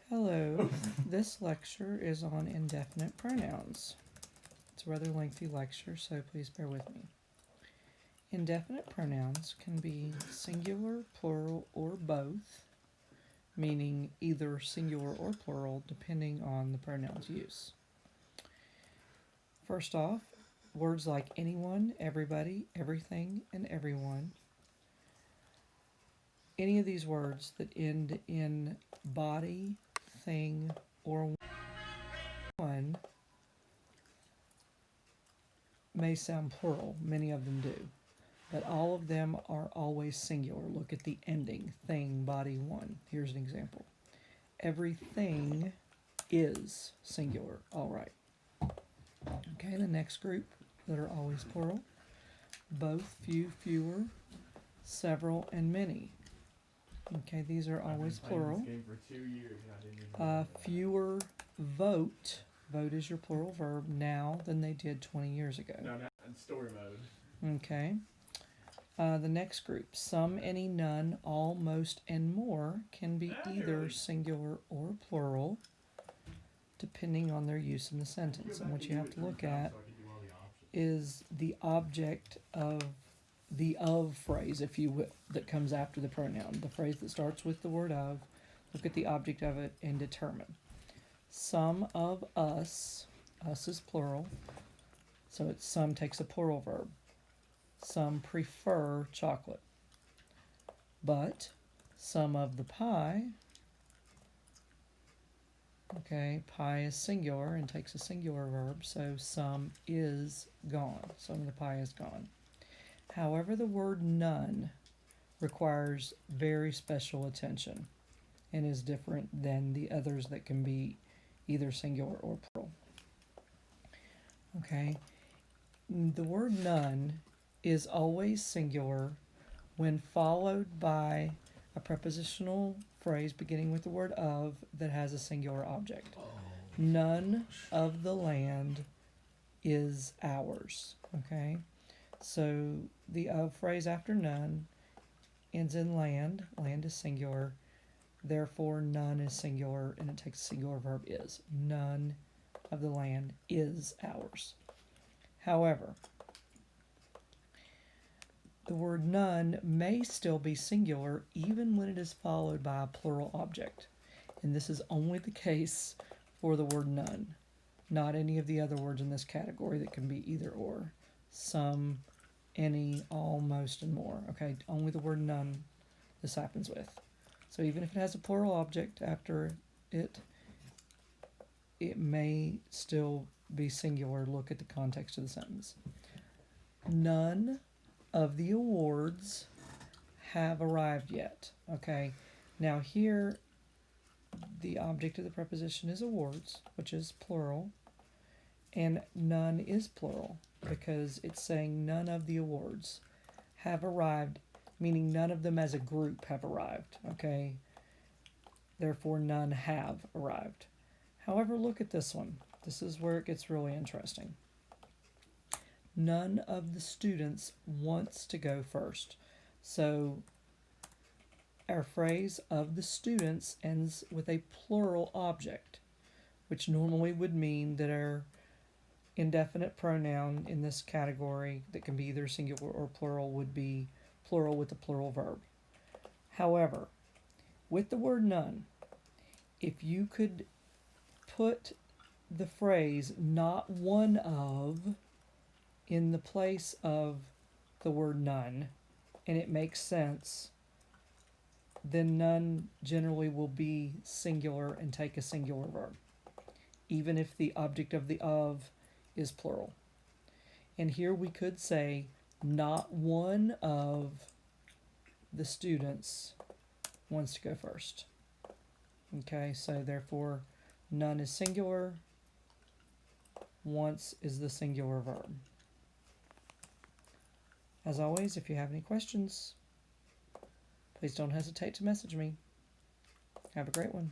Hello, this lecture is on indefinite pronouns. It's a rather lengthy lecture, so please bear with me. Indefinite pronouns can be singular, plural, or both, meaning either singular or plural depending on the pronoun's use. First off, words like anyone, everybody, everything, and everyone. Any of these words that end in body, thing, or one may sound plural. Many of them do. But all of them are always singular. Look at the ending, thing, body, one. Here's an example. Everything is singular. All right. Okay, the next group that are always plural. Both, few, fewer, several, and many. Okay, these are always plural. This game for 2 years and I didn't even know Fewer vote. Vote is your plural verb now than they did 20 years ago. No, not in story mode. Okay. The next group, some, any, none, all, most, and more can be either singular or plural depending on their use in the sentence. And what you have to look at is the object of the of phrase, if you will, that comes after the pronoun. The phrase that starts with the word of, look at the object of it and determine. Some of us is plural, so it's some takes a plural verb. Some prefer chocolate. But some of the pie, okay, pie is singular and takes a singular verb, so some is gone. Some of the pie is gone. However, the word none requires very special attention and is different than the others that can be either singular or plural. Okay, the word none is always singular when followed by a prepositional phrase beginning with the word of that has a singular object. None of the land is ours. Okay, so the of phrase after none ends in land. Land is singular, therefore none is singular, and it takes a singular verb is. None of the land is ours. However, the word none may still be singular even when it is followed by a plural object. And this is only the case for the word none, not any of the other words in this category that can be either or. Some, any, all, most, and more. Okay, only the word none this happens with. So even if it has a plural object after it, it may still be singular. Look at the context of the sentence. None of the awards have arrived yet. Okay, now here the object of the preposition is awards, which is plural, and none is plural because it's saying none of the awards have arrived, meaning none of them as a group have arrived. Okay, therefore none have arrived. However, look at this one. This is where it gets really interesting. None of the students wants to go first. So our phrase of the students ends with a plural object, which normally would mean that our indefinite pronoun in this category that can be either singular or plural would be plural with a plural verb. However, with the word none, if you could put the phrase not one of in the place of the word none, and it makes sense, then none generally will be singular and take a singular verb, even if the object of the of is plural. And here we could say not one of the students wants to go first. Okay, so therefore none is singular, once is the singular verb. As always, if you have any questions, please don't hesitate to message me. Have a great one.